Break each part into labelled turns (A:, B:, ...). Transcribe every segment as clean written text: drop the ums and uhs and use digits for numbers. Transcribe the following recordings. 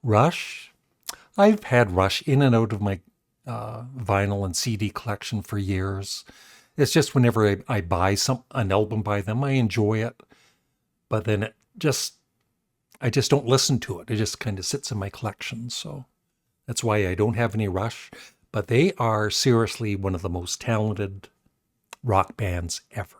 A: Rush. I've had Rush in and out of my vinyl and CD collection for years. It's just whenever I buy an album by them, I enjoy it, but then I just don't listen to it. It just kind of sits in my collection. So that's why I don't have any Rush. But they are seriously one of the most talented rock bands ever.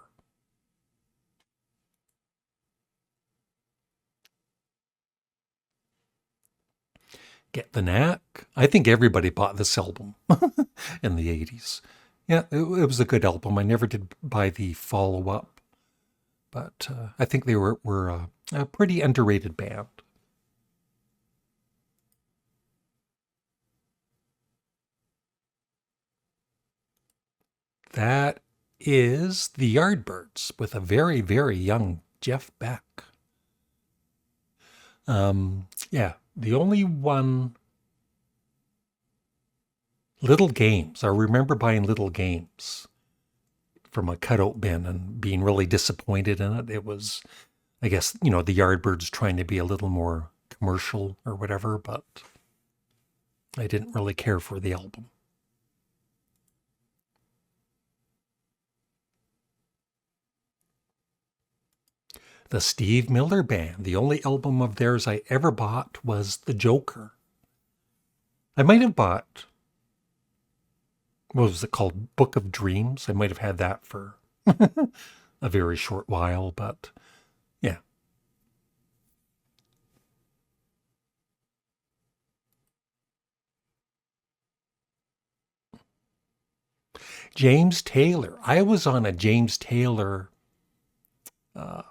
A: Get the Knack. I think everybody bought this album in the 80s. Yeah, it was a good album. I never did buy the follow up, but I think they were a pretty underrated band. That is the Yardbirds with a very, very young Jeff Beck. Yeah, the only one, Little Games. I remember buying Little Games from a cutout bin and being really disappointed in it. It was, I guess, the Yardbirds trying to be a little more commercial or whatever, but I didn't really care for the album. The Steve Miller Band. The only album of theirs I ever bought was The Joker. I might have bought, what was it called? Book of Dreams. I might have had that for a very short while, but yeah. James Taylor. I was on a James Taylor uh,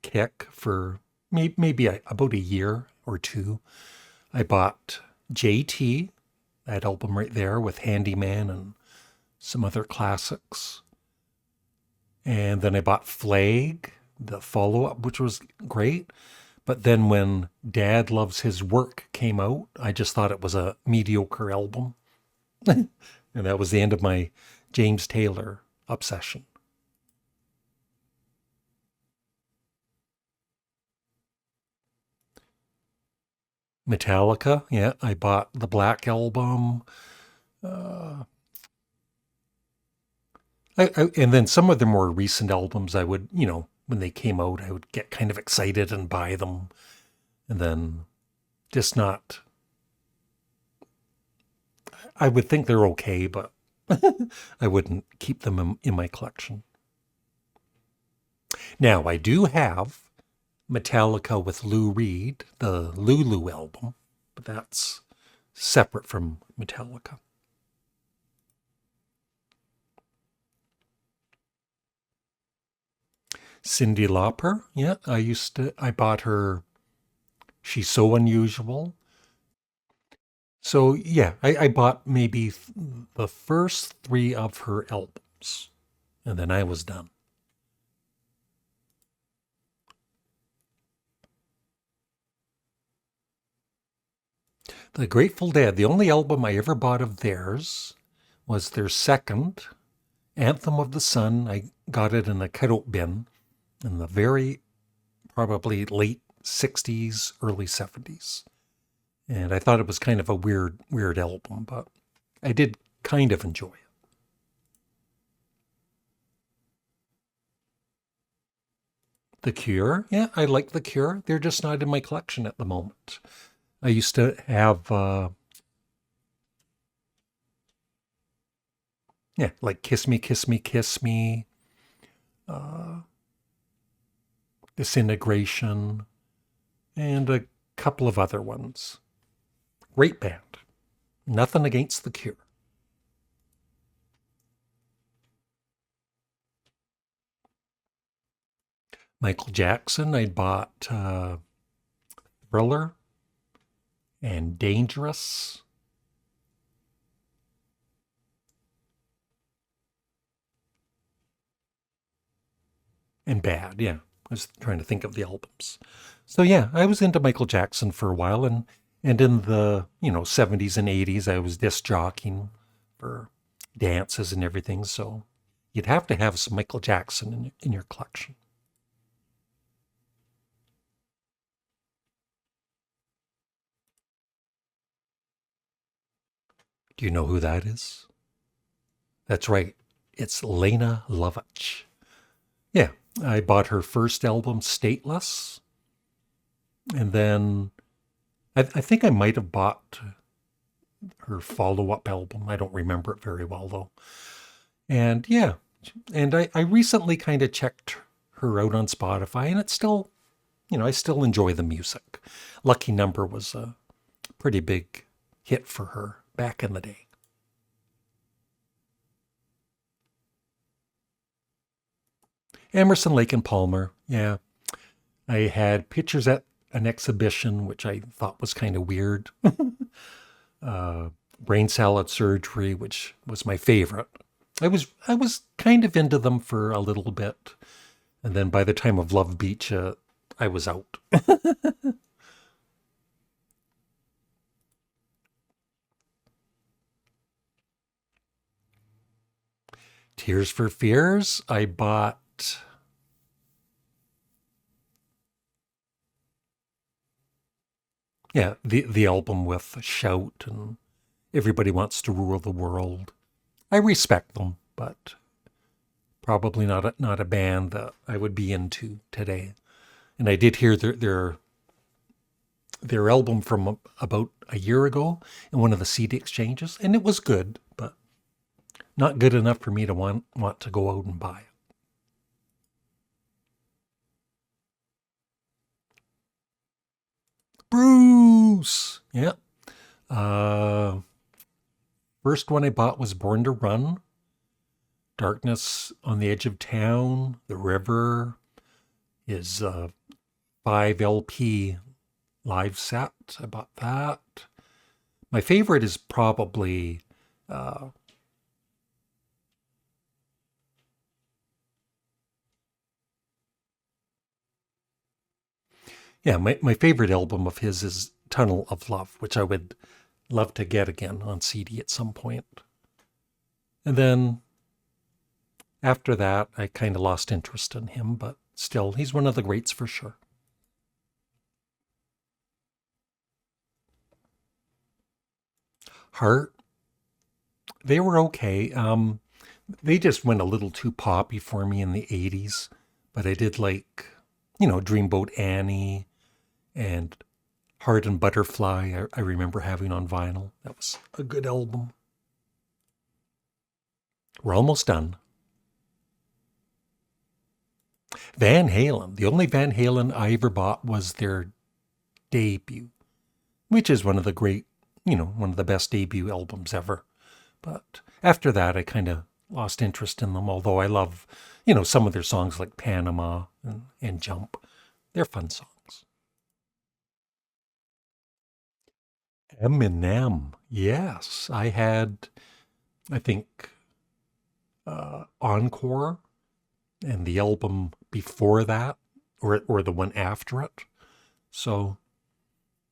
A: kick for maybe about a year or two. I bought JT, that album right there with Handyman and some other classics. And then I bought Flag, the follow up, which was great. But then when Dad Loves His Work came out, I just thought it was a mediocre album. And that was the end of my James Taylor obsession. Metallica, yeah, I bought the Black Album. Uh, and then some of the more recent albums, I would, when they came out, I would get kind of excited and buy them. And then just not, I would think they're okay, but I wouldn't keep them in my collection. Now, I do have Metallica with Lou Reed, the Lulu album, but that's separate from Metallica. Cyndi Lauper, yeah, I bought her She's So Unusual. So yeah, I bought maybe the first three of her albums, and then I was done. The Grateful Dead, the only album I ever bought of theirs was their second, Anthem of the Sun. I got it in a cutout bin in the very probably late 60s, early 70s. And I thought it was kind of a weird album, but I did kind of enjoy it. The Cure, yeah, I like The Cure. They're just not in my collection at the moment. I used to have, yeah, like Kiss Me, Kiss Me, Kiss Me, uh, Disintegration, and a couple of other ones. Great band. Nothing against The Cure. Michael Jackson, I bought Thriller and Dangerous and Bad. Yeah, I was trying to think of the albums. So yeah, I was into Michael Jackson for a while, and in the 70s and 80s, I was disc jockeying for dances and everything. So you'd have to have some Michael Jackson in your collection. Do you know who that is? That's right. It's Lena Lovitch. Yeah, I bought her first album, Stateless, and then I think I might have bought her follow-up album. I don't remember it very well though. And yeah, and I recently kind of checked her out on Spotify, and it's still, I still enjoy the music. Lucky Number was a pretty big hit for her back in the day. Emerson, Lake and Palmer. Yeah. I had pictures at an exhibition, which I thought was kind of weird. Brain salad surgery, which was my favorite. I was kind of into them for a little bit, and then by the time of Love Beach, I was out. Tears for Fears, I bought. Yeah, the album with Shout and Everybody Wants to Rule the World. I respect them, but probably not a band that I would be into today. And I did hear their album from about a year ago in one of the CD exchanges, and it was good, but not good enough for me to want to go out and buy it. Bruce, yeah. Uh, First one I bought was Born to Run, Darkness on the Edge of Town, The River, is 5 LP live set. I bought that. My favorite is probably uh, yeah, my favorite album of his is Tunnel of Love, which I would love to get again on CD at some point. And then after that, I kind of lost interest in him, but still, he's one of the greats for sure. Heart, they were okay. They just went a little too poppy for me in the 80s, but I did like, Dreamboat Annie and Heart and Butterfly. I remember having on vinyl. That was a good album. We're almost done. Van Halen. The only Van Halen I ever bought was their debut, which is one of the great, one of the best debut albums ever. But after that, I kind of lost interest in them, although I love, some of their songs like Panama and Jump. They're fun songs. Eminem. Yes, I had, I think, Encore and the album before that, or the one after it. So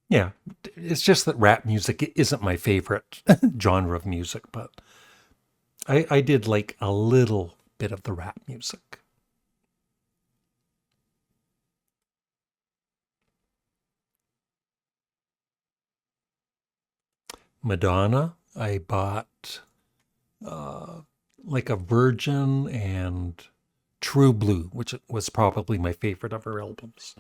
A: yeah, it's just that rap music isn't my favorite genre of music, but I did like a little bit of the rap music. Madonna, I bought uh, like a Virgin and True Blue, which was probably my favorite of her albums.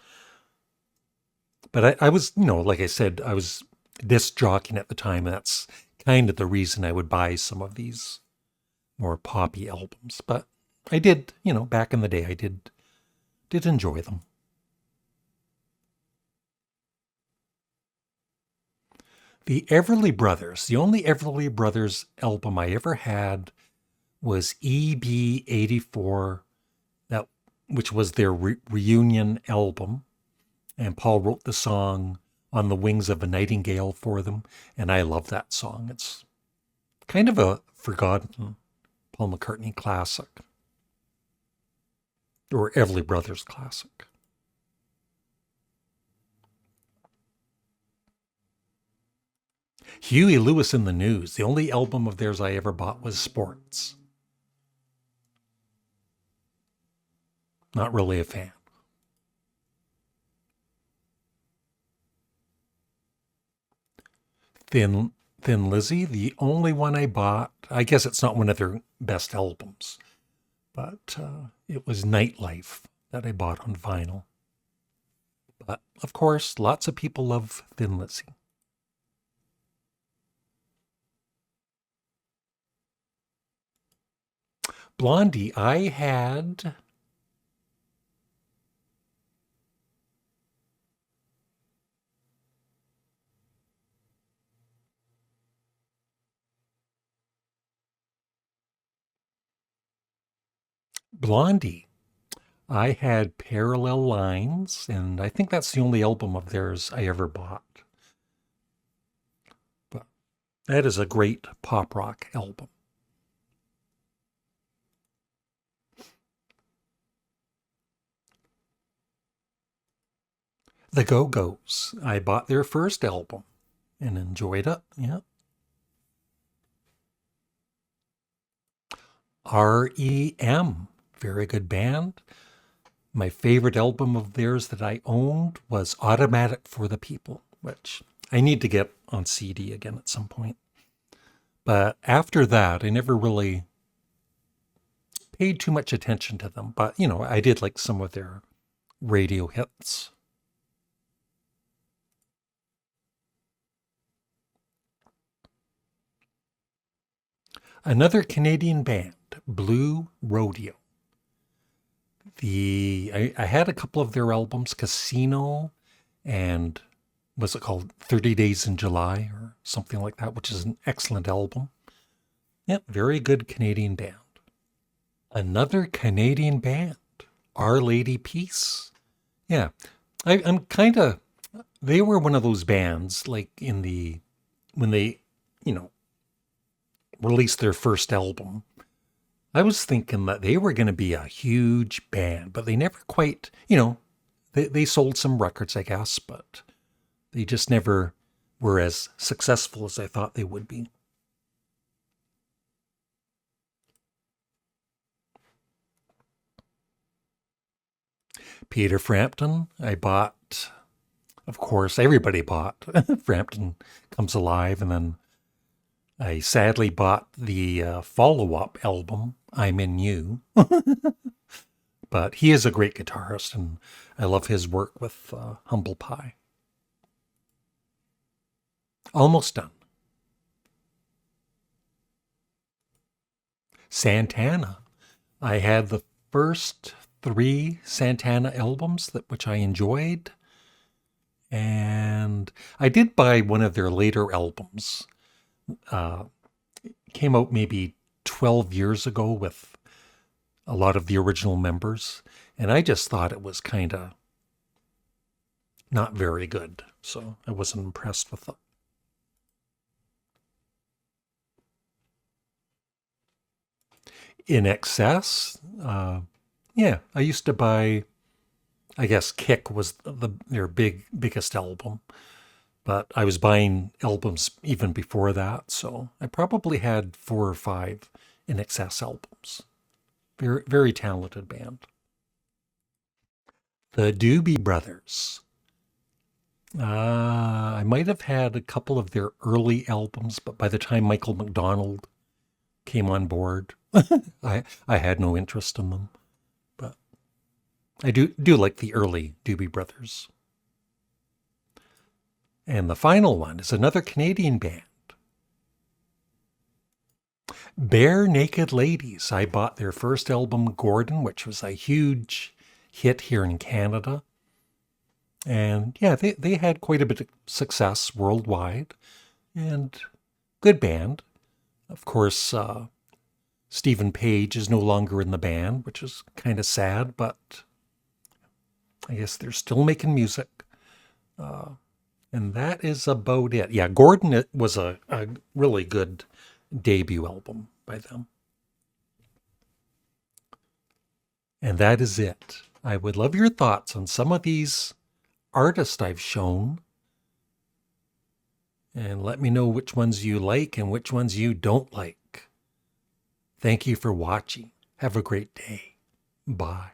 A: But I was, like I said, I was disc jockeying at the time. And that's kind of the reason I would buy some of these more poppy albums. But I did, back in the day, I did enjoy them. The Everly Brothers, the only Everly Brothers album I ever had was EB 84, that which was their reunion album, and Paul wrote the song On the Wings of a Nightingale for them, and I love that song. It's kind of a forgotten Paul McCartney classic, or Everly Brothers classic. Huey Lewis and the News, the only album of theirs I ever bought was Sports. Not really a fan. Thin Thin Lizzy. The only one I bought, I guess it's not one of their best albums, but it was Nightlife that I bought on vinyl. But of course, lots of people love Thin Lizzy. Blondie, I had Blondie. I had Parallel Lines, and I think that's the only album of theirs I ever bought. But that is a great pop rock album. The Go-Go's. I bought their first album and enjoyed it. Yeah. REM. Very good band. My favorite album of theirs that I owned was Automatic for the People, which I need to get on CD again at some point. But after that, I never really paid too much attention to them. But, I did like some of their radio hits. Another Canadian band, Blue Rodeo. I had a couple of their albums, Casino and was it called 30 Days in July or something like that, which is an excellent album. Yeah, very good Canadian band. Another Canadian band, Our Lady Peace. Yeah, I'm kind of, they were one of those bands like when they, you know, released their first album. I was thinking that they were going to be a huge band, but they never quite, they sold some records, I guess, but they just never were as successful as I thought they would be. Peter Frampton, I bought, of course, everybody bought Frampton Comes Alive, and then I sadly bought the follow-up album, I'm in You. But he is a great guitarist, and I love his work with Humble Pie. Almost done. Santana. I had the first 3 Santana albums which I enjoyed, and I did buy one of their later albums. Came out maybe 12 years ago with a lot of the original members, and I just thought it was kind of not very good, so I wasn't impressed with it. In Excess, yeah, I used to buy, I guess Kick was their biggest album, but I was buying albums even before that, so I probably had 4 or 5 In Excess albums. Very, very talented band. The Doobie Brothers. I might have had a couple of their early albums, but by the time Michael McDonald came on board, I had no interest in them. But I do like the early Doobie Brothers. And the final one is another Canadian band. Bare Naked Ladies. I bought their first album, Gordon, which was a huge hit here in Canada. And yeah, they had quite a bit of success worldwide. And good band. Of course, Stephen Page is no longer in the band, which is kind of sad, but I guess they're still making music. And that is about it. Yeah, Gordon, it was a really good debut album by them. And that is it. I would love your thoughts on some of these artists I've shown. And let me know which ones you like and which ones you don't like. Thank you for watching. Have a great day. Bye.